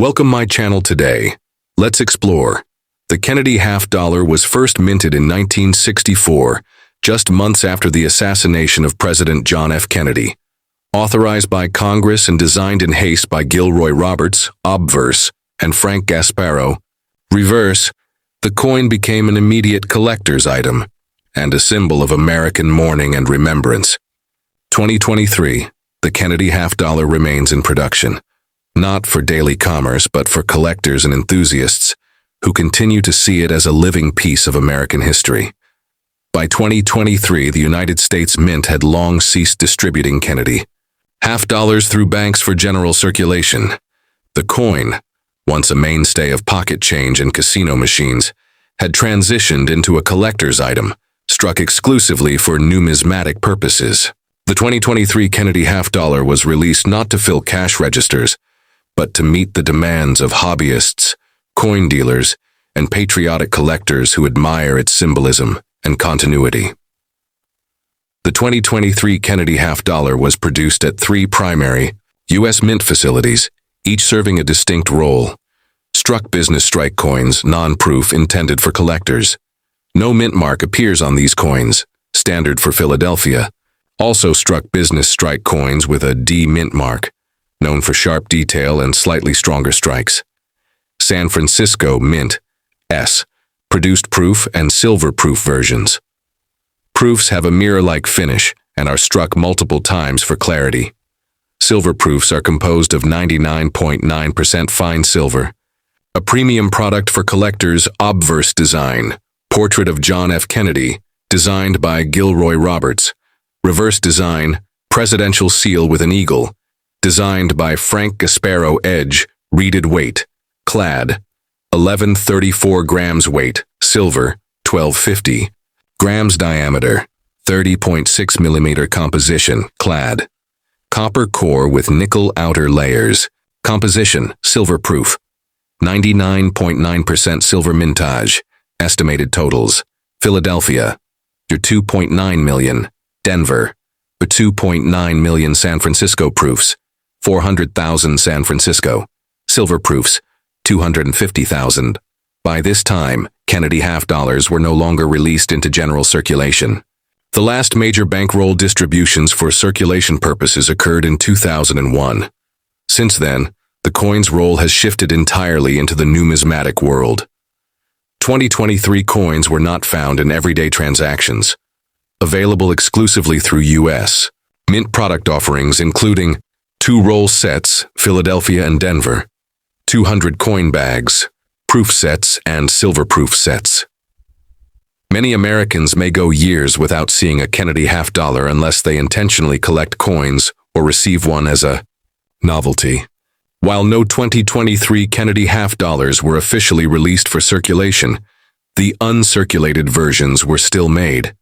Welcome my channel today. Let's explore. The Kennedy half-dollar was first minted in 1964, just months after the assassination of President John F. Kennedy. Authorized by Congress and designed in haste by Gilroy Roberts, obverse, and Frank Gasparro, reverse, the coin became an immediate collector's item and a symbol of American mourning and remembrance. 2023, the Kennedy half-dollar remains in production, not for daily commerce but for collectors and enthusiasts who continue to see it as a living piece of American history. By 2023, the United States Mint had long ceased distributing Kennedy half-dollars through banks for general circulation. The coin, once a mainstay of pocket change and casino machines, had transitioned into a collector's item, struck exclusively for numismatic purposes. The 2023 Kennedy half-dollar was released not to fill cash registers, but to meet the demands of hobbyists, coin dealers, and patriotic collectors who admire its symbolism and continuity. The 2023 Kennedy half-dollar was produced at 3 primary U.S. Mint facilities, each serving a distinct role. Struck business strike coins, non-proof, intended for collectors. No mint mark appears on these coins, standard for Philadelphia. Also struck business strike coins with a D mint mark, known for sharp detail and slightly stronger strikes. San Francisco Mint, S, produced proof and silver-proof versions. Proofs have a mirror-like finish and are struck multiple times for clarity. Silver proofs are composed of 99.9% fine silver. A premium product for collectors, obverse design, portrait of John F. Kennedy, designed by Gilroy Roberts. Reverse design, presidential seal with an eagle, designed by Frank Gasparro. Edge, reeded weight, clad, 1134 grams weight, silver, 1250 grams diameter, 30.6 millimeter composition, clad. Copper core with nickel outer layers. Composition, silver proof. 99.9% silver mintage. Estimated totals. Philadelphia, 2.9 million. Denver, 2.9 million. San Francisco proofs, 400,000. San Francisco. Silver proofs, 250,000. By this time, Kennedy half-dollars were no longer released into general circulation. The last major bankroll distributions for circulation purposes occurred in 2001. Since then, the coin's role has shifted entirely into the numismatic world. 2023 coins were not found in everyday transactions. Available exclusively through U.S. Mint product offerings including 2 roll sets, Philadelphia and Denver, 200 coin bags, proof sets, and silver-proof sets. Many Americans may go years without seeing a Kennedy half-dollar unless they intentionally collect coins or receive one as a novelty. While no 2023 Kennedy half-dollars were officially released for circulation, the uncirculated versions were still made.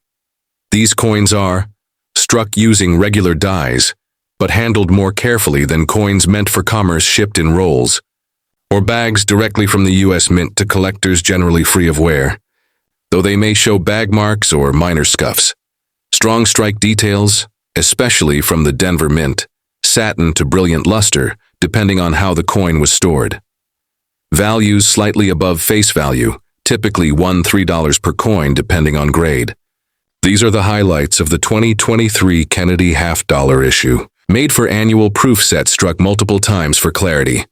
These coins are struck using regular dies, but handled more carefully than coins meant for commerce shipped in rolls, or bags directly from the U.S. Mint to collectors generally free of wear, though they may show bag marks or minor scuffs. Strong strike details, especially from the Denver Mint, satin to brilliant luster, depending on how the coin was stored. Values slightly above face value, typically $1–3 per coin depending on grade. These are the highlights of the 2023 Kennedy half-dollar issue. Made for annual proof set struck multiple times for clarity.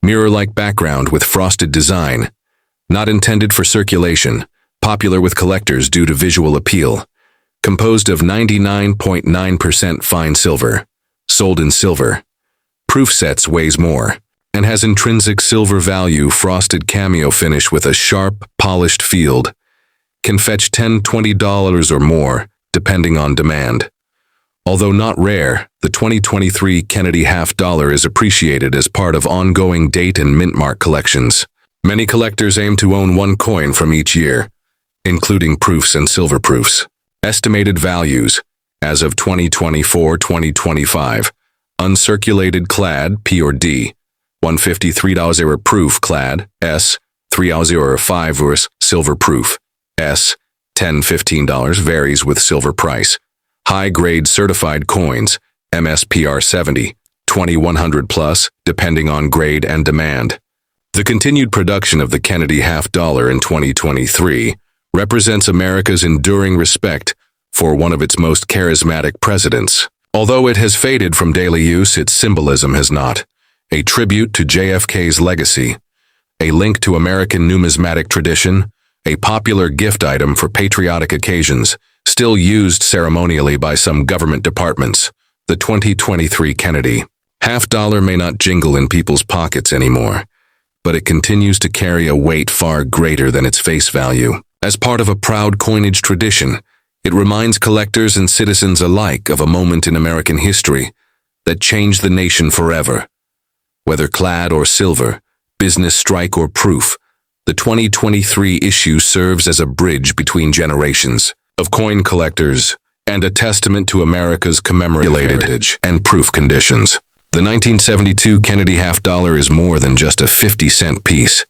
Mirror-like background with frosted design. Not intended for circulation, popular with collectors due to visual appeal. Composed of 99.9% fine silver. Sold in silver. Proof sets weighs more and has intrinsic silver value. Frosted cameo finish with a sharp, polished field. Can fetch $10–20 or more, depending on demand. Although not rare, the 2023 Kennedy half-dollar is appreciated as part of ongoing date and mint mark collections. Many collectors aim to own one coin from each year, including proofs and silver proofs. Estimated values, as of 2024-2025, uncirculated clad, P or D, $153 proof clad, S, $305 silver proof, S, $10–15 varies with silver price. High-grade certified coins, MSPR 70, 2100 plus, depending on grade and demand. The continued production of the Kennedy half dollar in 2023 represents America's enduring respect for one of its most charismatic presidents. Although it has faded from daily use, its symbolism has not. A tribute to JFK's legacy, a link to American numismatic tradition, a popular gift item for patriotic occasions, still used ceremonially by some government departments. The 2023 Kennedy half dollar may not jingle in people's pockets anymore, but it continues to carry a weight far greater than its face value. As part of a proud coinage tradition, it reminds collectors and citizens alike of a moment in American history that changed the nation forever. Whether clad or silver, business strike or proof, the 2023 issue serves as a bridge between generations of coin collectors and a testament to America's commemorative heritage and proof conditions. The 1972 Kennedy half dollar is more than just a 50-cent piece.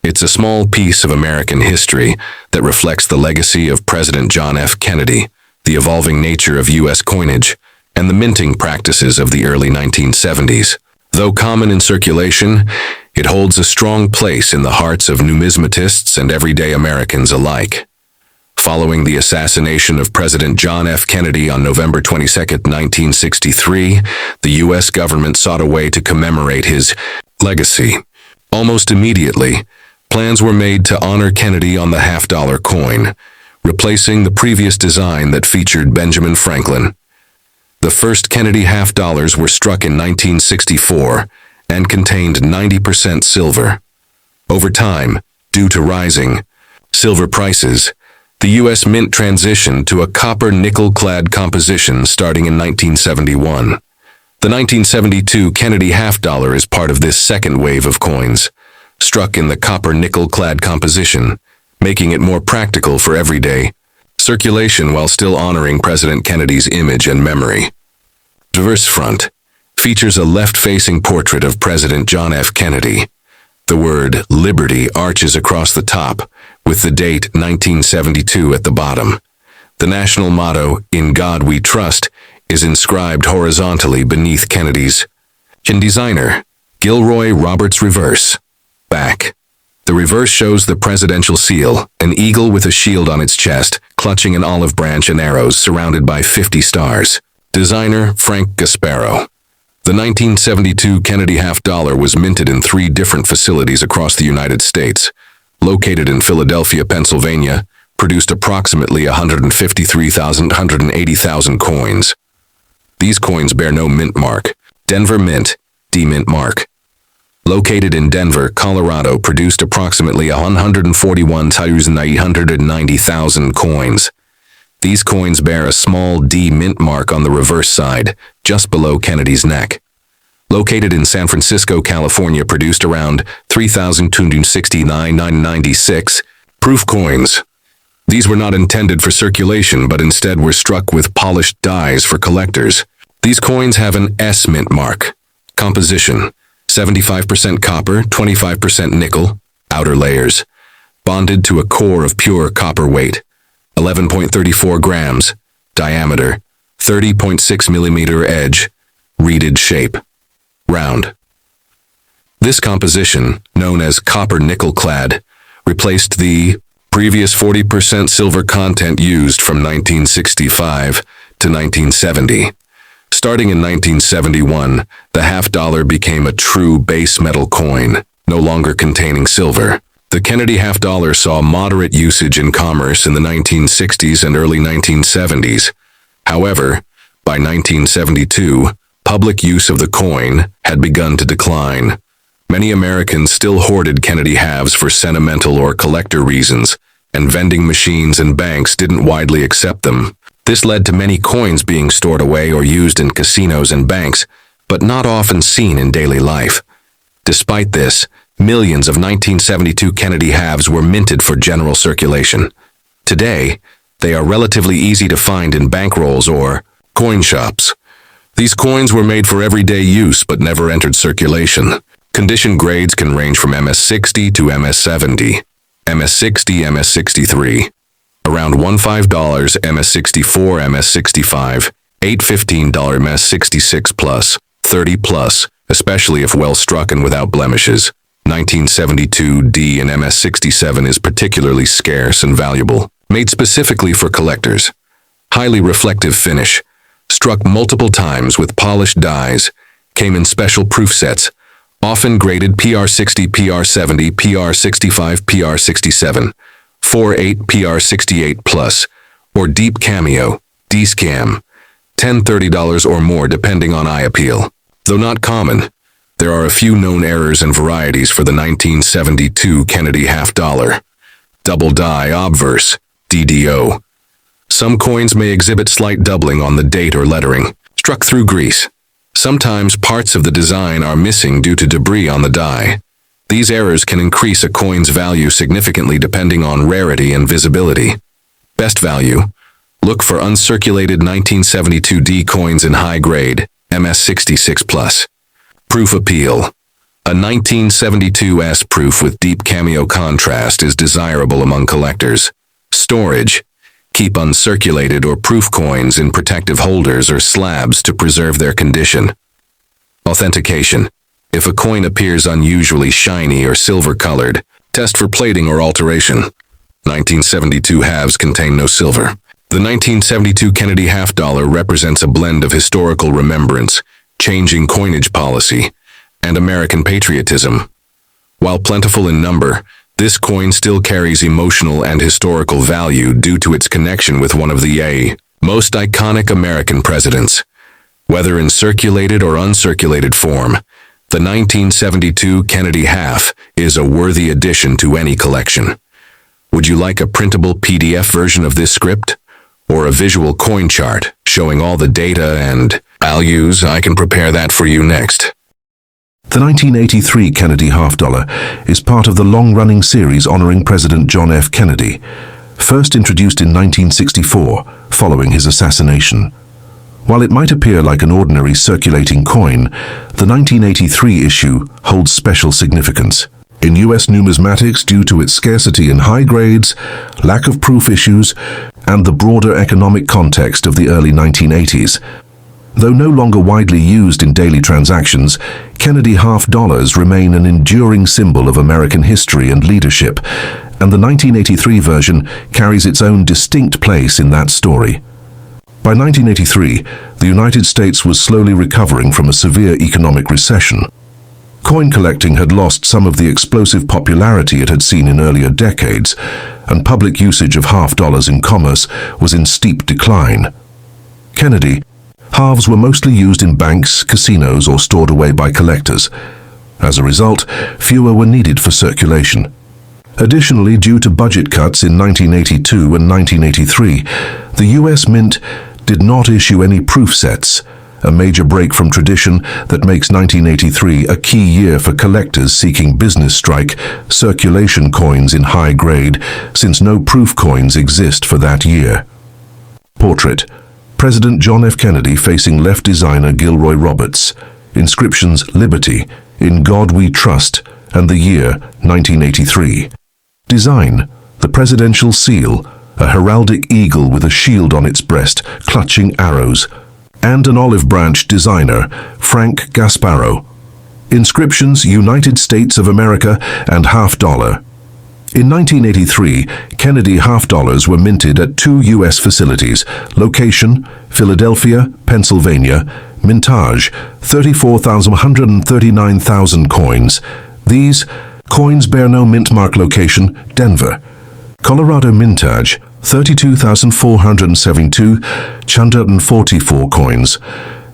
It's a small piece of American history that reflects the legacy of President John F. Kennedy, the evolving nature of U.S. coinage, and the minting practices of the early 1970s. Though common in circulation, it holds a strong place in the hearts of numismatists and everyday Americans alike. Following the assassination of President John F. Kennedy on November 22, 1963, the U.S. government sought a way to commemorate his legacy. Almost immediately, plans were made to honor Kennedy on the half-dollar coin, replacing the previous design that featured Benjamin Franklin. The first Kennedy half dollars were struck in 1964 and contained 90% silver. Over time, due to rising silver prices, the U.S. Mint transitioned to a copper-nickel-clad composition starting in 1971. The 1972 Kennedy half dollar is part of this second wave of coins, struck in the copper-nickel-clad composition, making it more practical for everyday circulation while still honoring President Kennedy's image and memory. Reverse front features a left-facing portrait of President John F. Kennedy. The word Liberty arches across the top, with the date 1972 at the bottom. The national motto, "In God We Trust," is inscribed horizontally beneath Kennedy's chin. Designer, Gilroy Roberts. Reverse. Back. The reverse shows the presidential seal, an eagle with a shield on its chest, clutching an olive branch and arrows surrounded by 50 stars. Designer, Frank Gasparo. The 1972 Kennedy half dollar was minted in 3 different facilities across the United States. Located in Philadelphia, Pennsylvania, produced approximately 180,000 coins. These coins bear no mint mark. Denver Mint, D-Mint mark. Located in Denver, Colorado, produced approximately 141,890,000 coins. These coins bear a small D mint mark on the reverse side, just below Kennedy's neck. Located in San Francisco, California, produced around 3,269,996 proof coins. These were not intended for circulation, but instead were struck with polished dies for collectors. These coins have an S mint mark. Composition: 75% copper, 25% nickel, outer layers, bonded to a core of pure copper weight, 11.34 grams, diameter, 30.6 millimeter edge, reeded shape, round. This composition, known as copper-nickel clad, replaced the previous 40% silver content used from 1965 to 1970. Starting in 1971, the half dollar became a true base metal coin, no longer containing silver. The Kennedy half dollar saw moderate usage in commerce in the 1960s and early 1970s. However, by 1972, public use of the coin had begun to decline. Many Americans still hoarded Kennedy halves for sentimental or collector reasons, and vending machines and banks didn't widely accept them. This led to many coins being stored away or used in casinos and banks, but not often seen in daily life. Despite this, millions of 1972 Kennedy halves were minted for general circulation. Today, they are relatively easy to find in bankrolls or coin shops. These coins were made for everyday use but never entered circulation. Condition grades can range from MS-60 to MS-70, MS-60, MS-63, around $15 MS-64, MS-65, $8-15 MS-66 plus. 30 plus, especially if well struck and without blemishes. 1972 D and MS67 is particularly scarce and valuable, made specifically for collectors. Highly reflective finish, struck multiple times with polished dies, came in special proof sets, often graded PR60, PR70, PR65, PR67, 4.8, PR68 plus, or deep cameo, D-scam, $10–$30 or more depending on eye appeal. Though not common, there are a few known errors and varieties for the 1972 Kennedy half-dollar. Double die obverse, DDO. Some coins may exhibit slight doubling on the date or lettering, struck through grease. Sometimes parts of the design are missing due to debris on the die. These errors can increase a coin's value significantly depending on rarity and visibility. Best value. Look for uncirculated 1972 D coins in high grade, MS66 plus. Proof appeal. A 1972 S proof with deep cameo contrast is desirable among collectors. Storage. Keep uncirculated or proof coins in protective holders or slabs to preserve their condition. Authentication. If a coin appears unusually shiny or silver-colored, test for plating or alteration. 1972 halves contain no silver. The 1972 Kennedy half-dollar represents a blend of historical remembrance, changing coinage policy, and American patriotism. While plentiful in number, this coin still carries emotional and historical value due to its connection with one of the most iconic American presidents. Whether in circulated or uncirculated form, the 1972 Kennedy half is a worthy addition to any collection. Would you like a printable PDF version of this script? Or a visual coin chart showing all the data and values? I can prepare that for you next. The 1983 Kennedy half-dollar is part of the long-running series honoring President John F. Kennedy, first introduced in 1964 following his assassination. While it might appear like an ordinary circulating coin, the 1983 issue holds special significance. In U.S. numismatics, due to its scarcity in high grades, lack of proof issues, and the broader economic context of the early 1980s. Though no longer widely used in daily transactions, Kennedy half-dollars remain an enduring symbol of American history and leadership, and the 1983 version carries its own distinct place in that story. By 1983, the United States was slowly recovering from a severe economic recession. Coin collecting had lost some of the explosive popularity it had seen in earlier decades, and public usage of half-dollars in commerce was in steep decline. Kennedy halves were mostly used in banks, casinos, or stored away by collectors. As a result, fewer were needed for circulation. Additionally, due to budget cuts in 1982 and 1983, the U.S. Mint did not issue any proof sets, a major break from tradition that makes 1983 a key year for collectors seeking business strike circulation coins in high grade, since no proof coins exist for that year. Portrait. President John F. Kennedy facing left designer Gilroy Roberts. Inscriptions Liberty, In God We Trust, and the year 1983. Design. The presidential seal, a heraldic eagle with a shield on its breast, clutching arrows, and an olive branch designer, Frank Gasparo. Inscriptions United States of America and half-dollar. In 1983, Kennedy half-dollars were minted at 2 U.S. facilities. Location, Philadelphia, Pennsylvania. Mintage, 34,139,000 coins. These coins bear no mint mark. Location, Denver. Colorado mintage, 32,472,244 coins.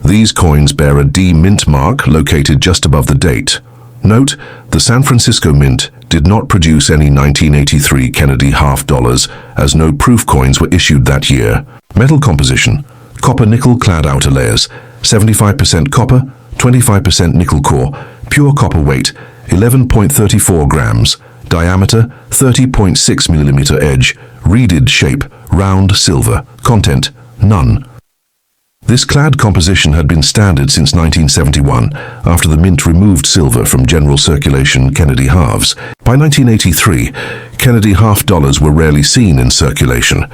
These coins bear a D mint mark located just above the date. Note, the San Francisco Mint did not produce any 1983 Kennedy half-dollars, as no proof coins were issued that year. Metal composition. Copper-nickel clad outer layers, 75% copper, 25% nickel core, pure copper weight, 11.34 grams, diameter, 30.6 mm edge, reeded shape, round silver, content, none. This clad composition had been standard since 1971, after the Mint removed silver from general circulation Kennedy halves. By 1983, Kennedy half-dollars were rarely seen in circulation.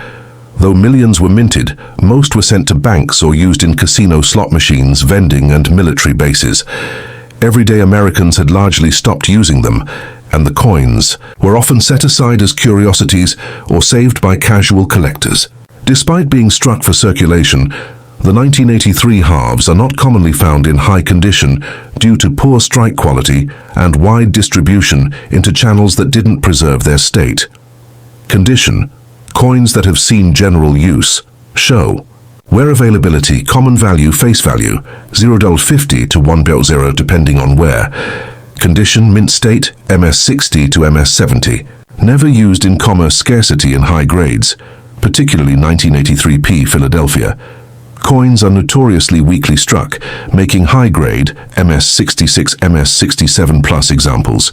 Though millions were minted, most were sent to banks or used in casino slot machines, vending, and military bases. Everyday Americans had largely stopped using them, and the coins were often set aside as curiosities or saved by casual collectors. Despite being struck for circulation, the 1983 halves are not commonly found in high condition due to poor strike quality and wide distribution into channels that didn't preserve their state. Condition: coins that have seen general use. Show: where availability, common value, face value, $0.50 to $1.0 depending on where. Condition: mint state, MS-60 to MS-70. Never used in commerce, scarcity in high grades, particularly 1983p Philadelphia. Coins are notoriously weakly struck, making high-grade MS-66, MS-67 plus examples.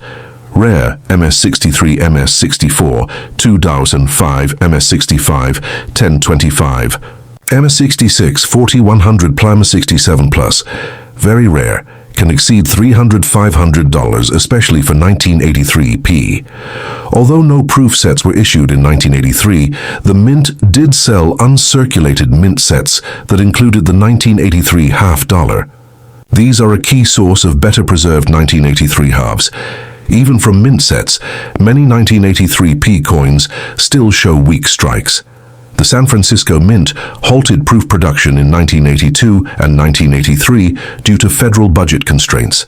Rare MS-63, MS-64, 2005, MS-65, 1025. MS-66, 40-100 MS-67 plus. Very rare. Can exceed $300, $500, especially for 1983p. Although no proof sets were issued in 1983, the Mint did sell uncirculated mint sets that included the 1983 half-dollar. These are a key source of better preserved 1983 halves. Even from mint sets, many 1983p coins still show weak strikes. The San Francisco Mint halted proof production in 1982 and 1983 due to federal budget constraints.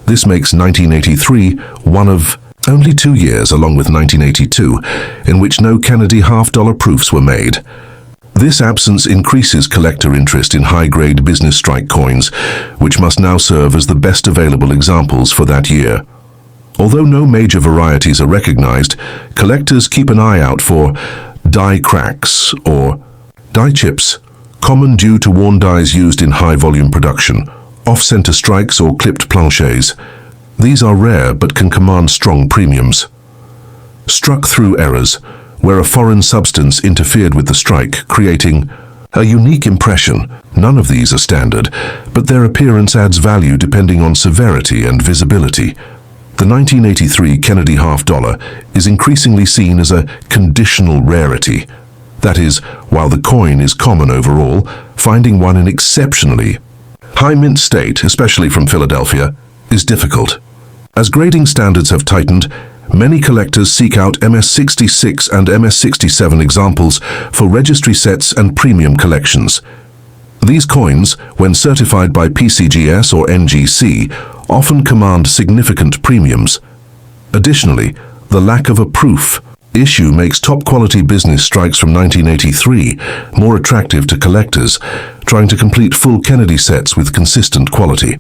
This makes 1983 one of only 2 years, along with 1982, in which no Kennedy half-dollar proofs were made. This absence increases collector interest in high-grade business strike coins, which must now serve as the best available examples for that year. Although no major varieties are recognized, collectors keep an eye out for die cracks or die chips, common due to worn dies used in high-volume production, off-center strikes or clipped planchets. These are rare but can command strong premiums. Struck-through errors, where a foreign substance interfered with the strike, creating a unique impression. None of these are standard, but their appearance adds value depending on severity and visibility. The 1983 Kennedy half-dollar is increasingly seen as a conditional rarity. That is, while the coin is common overall, finding one in exceptionally high mint state, especially from Philadelphia, is difficult. As grading standards have tightened, many collectors seek out MS-66 and MS-67 examples for registry sets and premium collections. These coins, when certified by PCGS or NGC, often command significant premiums. Additionally, the lack of a proof issue makes top-quality business strikes from 1983 more attractive to collectors trying to complete full Kennedy sets with consistent quality.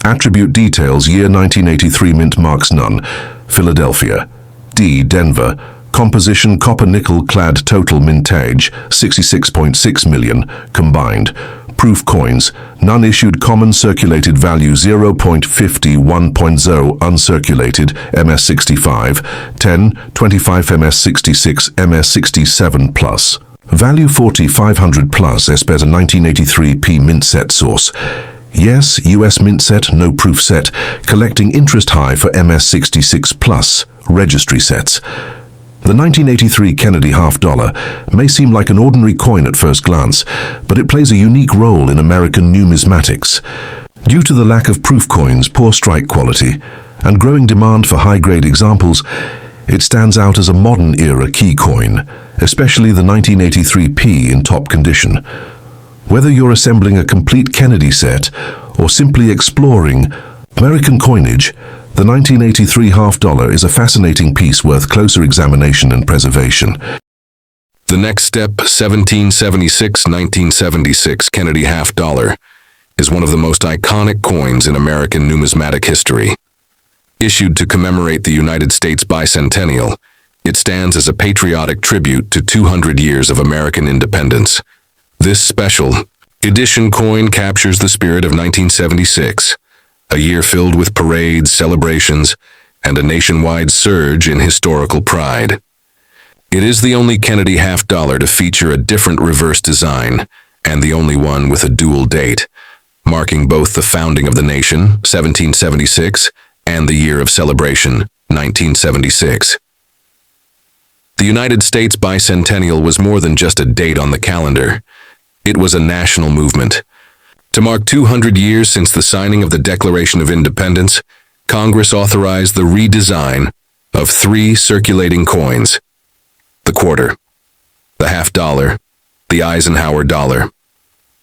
Attribute details: year 1983 mint marks none. Philadelphia. D. Denver. Composition: copper-nickel clad. Total mintage 66.6 million combined. Proof coins: none issued. Common circulated value 0.50, 1.0 uncirculated. MS-65 10, 25 MS-66, MS-67 plus. Value 40, 500 plus. Espeta 1983p mint set source. Yes, US mint set, no proof set. Collecting interest high for MS-66 plus registry sets. The 1983 Kennedy half-dollar may seem like an ordinary coin at first glance, but it plays a unique role in American numismatics. Due to the lack of proof coins, poor strike quality, and growing demand for high-grade examples, it stands out as a modern-era key coin, especially the 1983p in top condition. Whether you're assembling a complete Kennedy set or simply exploring American coinage, the 1983 half-dollar is a fascinating piece worth closer examination and preservation. The next step, 1776-1976 Kennedy half-dollar, is one of the most iconic coins in American numismatic history. Issued to commemorate the United States bicentennial, it stands as a patriotic tribute to 200 years of American independence. This special edition coin captures the spirit of 1976, a year filled with parades, celebrations, and a nationwide surge in historical pride. It is the only Kennedy half-dollar to feature a different reverse design, and the only one with a dual date, marking both the founding of the nation, 1776, and the year of celebration, 1976. The United States bicentennial was more than just a date on the calendar. It was a national movement. To mark 200 years since the signing of the Declaration of Independence, Congress authorized the redesign of 3 circulating coins: the quarter, the half-dollar, the Eisenhower dollar.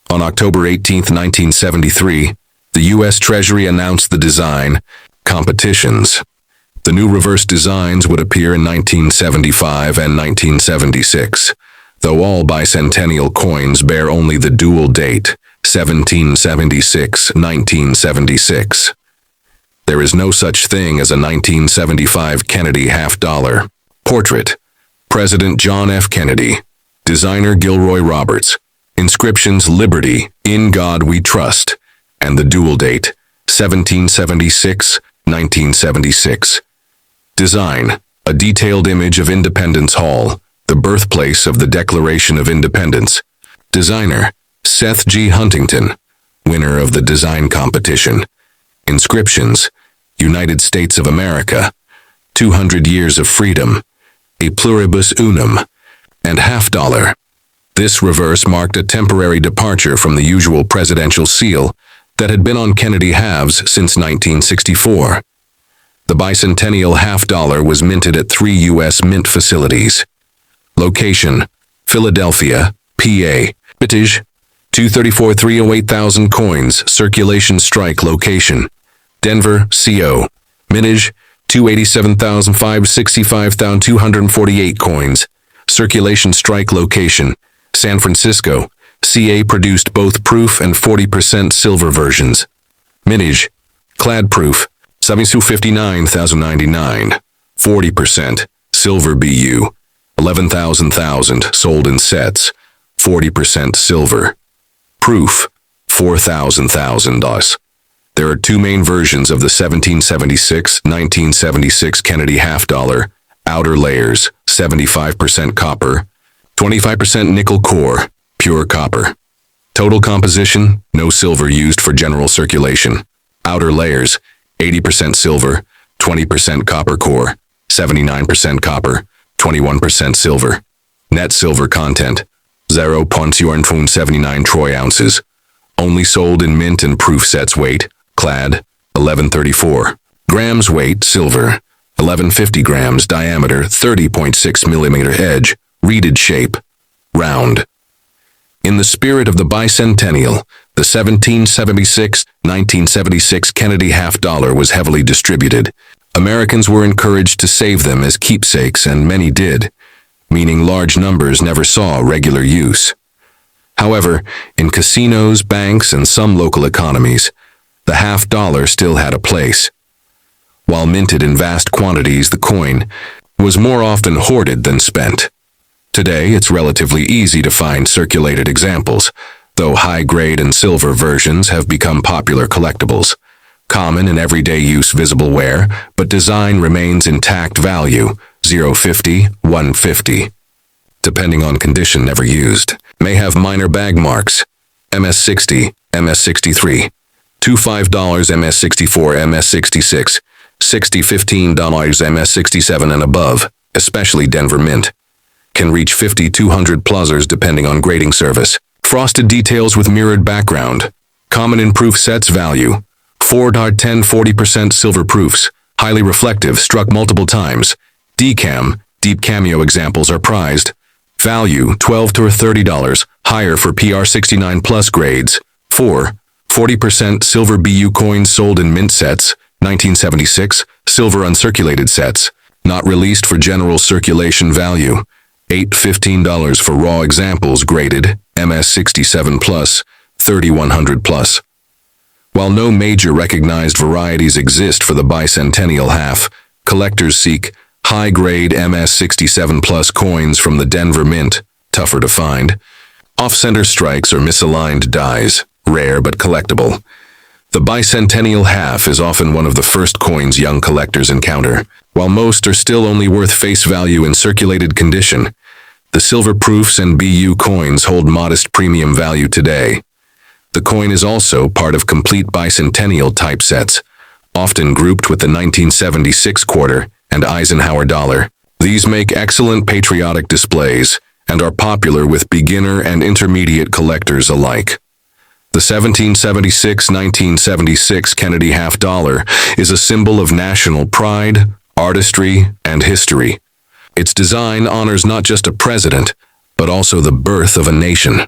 On October 18, 1973, the U.S. Treasury announced the design competitions. The new reverse designs would appear in 1975 and 1976, though all bicentennial coins bear only the dual date, 1776-1976. There is no such thing as a 1975 Kennedy half-dollar. Portrait: President John F. Kennedy. Designer Gilroy Roberts. Inscriptions: Liberty, In God We Trust, and the dual date, 1776-1976. Design: a detailed image of Independence Hall, the birthplace of the Declaration of Independence. Designer: Seth G. Huntington, winner of the design competition. Inscriptions: United States of America, 200 years of freedom, a pluribus unum, and half-dollar. This reverse marked a temporary departure from the usual presidential seal that had been on Kennedy halves since 1964. The bicentennial half-dollar was minted at 3 U.S. mint facilities. Location: Philadelphia, PA. Mintage: 234,308,000 coins. Circulation strike location: Denver, CO. Mintage: 287,565,248 coins. Circulation strike location: San Francisco. CA produced both proof and 40% silver versions. Mintage: clad proof, 759,099. 40% silver BU, 11,000 sold in sets, 40% silver. Proof, 4,000 DOS. There are 2 main versions of the 1776-1976 Kennedy half-dollar. Outer layers, 75% copper, 25% nickel core, pure copper. Total composition: no silver used for general circulation. Outer layers: 80% silver, 20% copper core, 79% copper, 21% silver. Net silver content: 0.79 troy ounces. Only sold in mint and proof sets. Weight: clad, 1134 grams. Weight: silver, 1150 grams. Diameter: 30.6 millimeter. Edge: reeded shape, round. In the spirit of the bicentennial, the 1776-1976 Kennedy half-dollar was heavily distributed. Americans were encouraged to save them as keepsakes, and many did, meaning large numbers never saw regular use. However, in casinos, banks, and some local economies, the half-dollar still had a place. While minted in vast quantities, the coin was more often hoarded than spent. Today, it's relatively easy to find circulated examples, though high-grade and silver versions have become popular collectibles. Common in everyday use visible wear, but design remains intact. Value: 0.50, 1.50. Depending on condition, never used. May have minor bag marks. MS-60, MS-63. $25 MS-64, MS-66. $60, $15 MS-67 and above, especially Denver Mint. Can reach 50, 200 pluzzers depending on grading service. Frosted details with mirrored background. Common in proof sets. Value: 4.10, 40% silver proofs. Highly reflective, struck multiple times. Decam, deep cameo examples are prized. Value: $12 to $30, higher for PR69 plus grades. 40% silver BU coins sold in mint sets, 1976, silver uncirculated sets, not released for general circulation. Value: $8-15 for raw examples graded, MS67 plus, 3100 plus. While no major recognized varieties exist for the bicentennial half, collectors seek high-grade MS67 plus coins from the Denver Mint, tougher to find. Off-center strikes or misaligned dies, rare but collectible. The bicentennial half is often one of the first coins young collectors encounter. While most are still only worth face value in circulated condition, the silver proofs and BU coins hold modest premium value today. The coin is also part of complete bicentennial typesets, often grouped with the 1976 quarter and Eisenhower dollar. These make excellent patriotic displays and are popular with beginner and intermediate collectors alike. The 1776-1976 Kennedy half-dollar is a symbol of national pride, artistry, and history. Its design honors not just a president, but also the birth of a nation.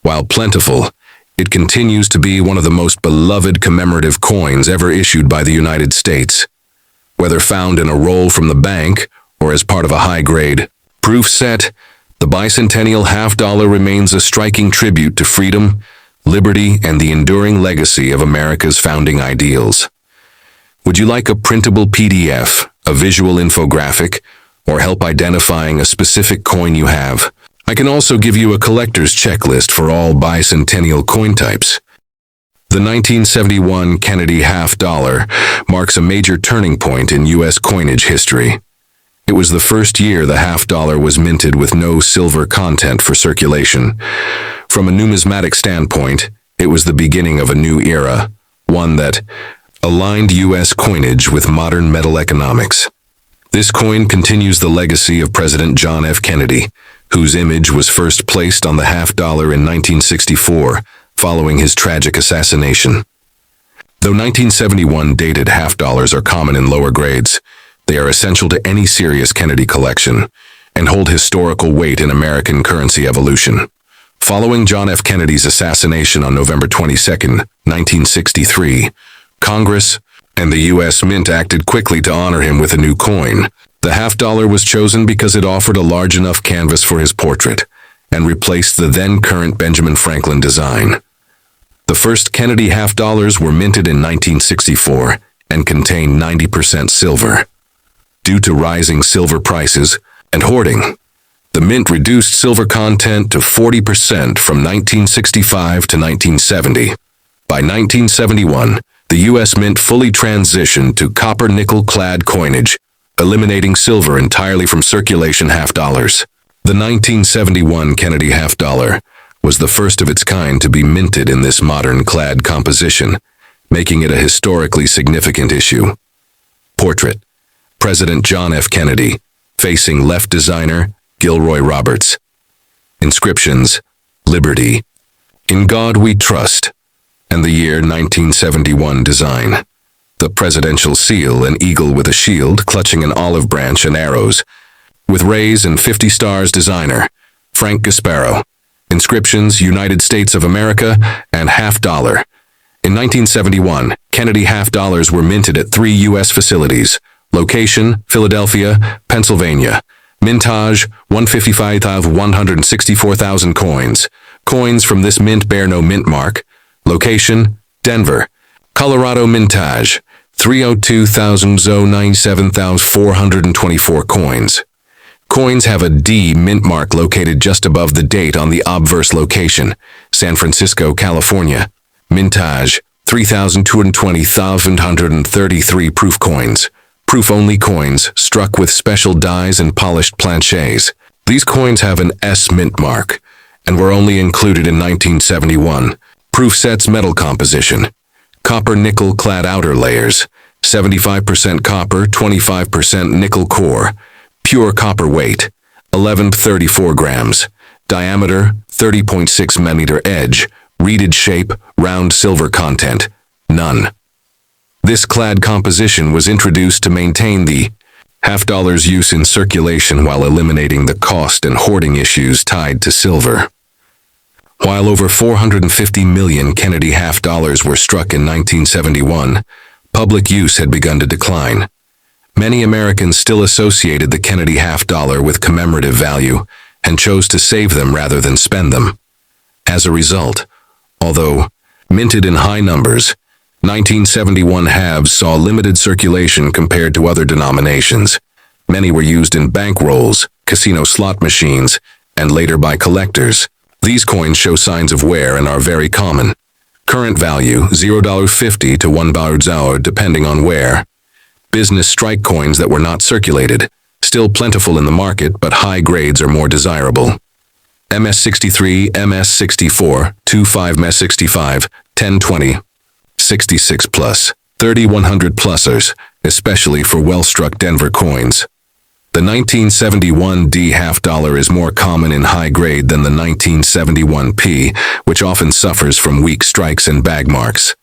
While plentiful, it continues to be one of the most beloved commemorative coins ever issued by the United States. Whether found in a roll from the bank or as part of a high-grade proof set, the bicentennial half-dollar remains a striking tribute to freedom, liberty, and the enduring legacy of America's founding ideals. Would you like a printable PDF, a visual infographic, or help identifying a specific coin you have? I can also give you a collector's checklist for all bicentennial coin types. The 1971 Kennedy half-dollar marks a major turning point in U.S. coinage history. It was the first year the half-dollar was minted with no silver content for circulation. From a numismatic standpoint, it was the beginning of a new era, one that aligned U.S. coinage with modern metal economics. This coin continues the legacy of President John F. Kennedy, whose image was first placed on the half-dollar in 1964, following his tragic assassination. Though 1971 dated half-dollars are common in lower grades, they are essential to any serious Kennedy collection and hold historical weight in American currency evolution. Following John F. Kennedy's assassination on November 22, 1963, Congress and the U.S. Mint acted quickly to honor him with a new coin. The half-dollar was chosen because it offered a large enough canvas for his portrait and replaced the then-current Benjamin Franklin design. The first Kennedy half-dollars were minted in 1964 and contained 90% silver. Due to rising silver prices and hoarding, the mint reduced silver content to 40% from 1965 to 1970. By 1971, the U.S. Mint fully transitioned to copper-nickel-clad coinage, eliminating silver entirely from circulation half-dollars. The 1971 Kennedy half-dollar was the first of its kind to be minted in this modern clad composition, making it a historically significant issue. Portrait: President John F. Kennedy, facing left designer Gilroy Roberts. Inscriptions: Liberty, In God We Trust, and the year 1971 design. The presidential seal, an eagle with a shield clutching an olive branch and arrows. With rays and 50 stars designer, Frank Gasparo. Inscriptions: United States of America and half-dollar. In 1971, Kennedy half-dollars were minted at 3 U.S. facilities. Location: Philadelphia, Pennsylvania. Mintage: 164,000 coins. Coins from this mint bear no mint mark. Location: Denver. Colorado mintage: 302,097,424 coins. Coins have a D mint mark located just above the date on the obverse location, San Francisco, California. Mintage: 3,220,733 proof coins. Proof-only coins struck with special dies and polished planchets. These coins have an S mint mark and were only included in 1971. Proof sets metal composition: copper-nickel clad outer layers, 75% copper, 25% nickel core. Pure copper weight: 1134 grams. Diameter: 30.6 mm. Edge: reeded shape, round silver content: none. This clad composition was introduced to maintain the half-dollar's use in circulation while eliminating the cost and hoarding issues tied to silver. While over 450 million Kennedy half-dollars were struck in 1971, public use had begun to decline. Many Americans still associated the Kennedy half-dollar with commemorative value and chose to save them rather than spend them. As a result, although minted in high numbers, 1971 halves saw limited circulation compared to other denominations. Many were used in bank rolls, casino slot machines, and later by collectors. These coins show signs of wear and are very common. Current value: $0.50 to $1 depending on wear. Business strike coins that were not circulated, still plentiful in the market, but high grades are more desirable. MS63, MS64, 25 MS65, 1020, 66 plus, 3100 plusers, especially for well-struck Denver coins. The 1971 D half dollar is more common in high grade than the 1971 P, which often suffers from weak strikes and bag marks.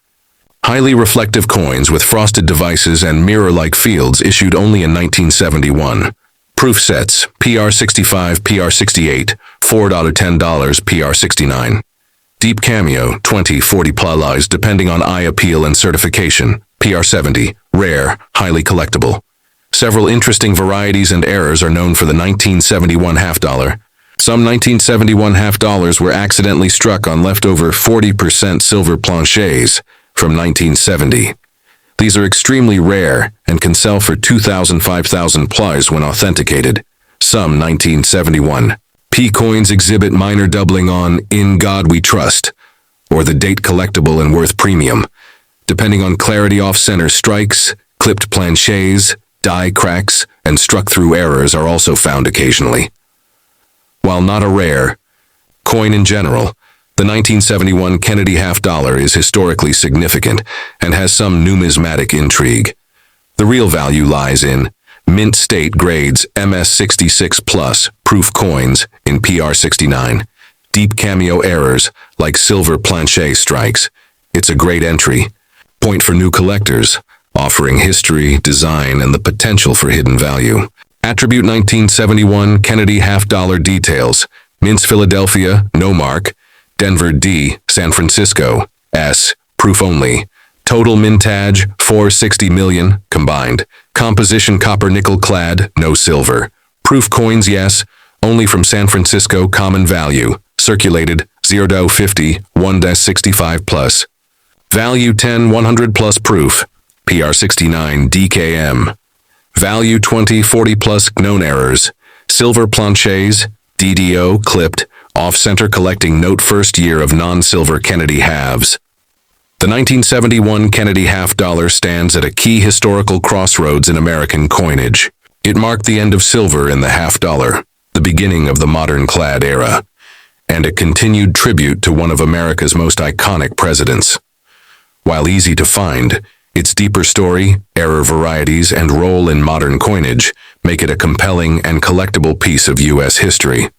Highly reflective coins with frosted devices and mirror-like fields issued only in 1971. Proof sets, PR65, PR68, $4, $10, PR69. Deep cameo, 20, 40 plalies depending on eye appeal and certification, PR70, rare, highly collectible. Several interesting varieties and errors are known for the 1971 half dollar. Some 1971 half dollars were accidentally struck on leftover 40% silver planchets from 1970. These are extremely rare and can sell for 2,000, 5,000 plies when authenticated. Some 1971 P coins exhibit minor doubling on "In God We Trust" or the date collectible and worth premium, depending on clarity off-center strikes, clipped planchets, die cracks, and struck-through errors are also found occasionally. While not a rare coin in general, the 1971 Kennedy half dollar is historically significant and has some numismatic intrigue. The real value lies in mint state grades MS66 plus proof coins in PR69, deep cameo errors like silver planchet strikes. It's a great entry point for new collectors, offering history, design, and the potential for hidden value. Attribute 1971 Kennedy half dollar details: mints Philadelphia, no mark; Denver D, San Francisco S, proof only. Total mintage 460 million combined. Composition copper nickel clad, no silver. Proof coins yes, only from San Francisco, common value. Circulated 0.50, 1-65 plus. Value 10, 100 plus proof. PR69 DKM. Value 20, 40 plus known errors. Silver planchets, DDO clipped, off-center collecting note first year of non-silver Kennedy halves. The 1971 Kennedy half dollar stands at a key historical crossroads in American coinage. It marked the end of silver in the half dollar, the beginning of the modern clad era, and a continued tribute to one of America's most iconic presidents. While easy to find, its deeper story, error varieties, and role in modern coinage make it a compelling and collectible piece of U.S. history.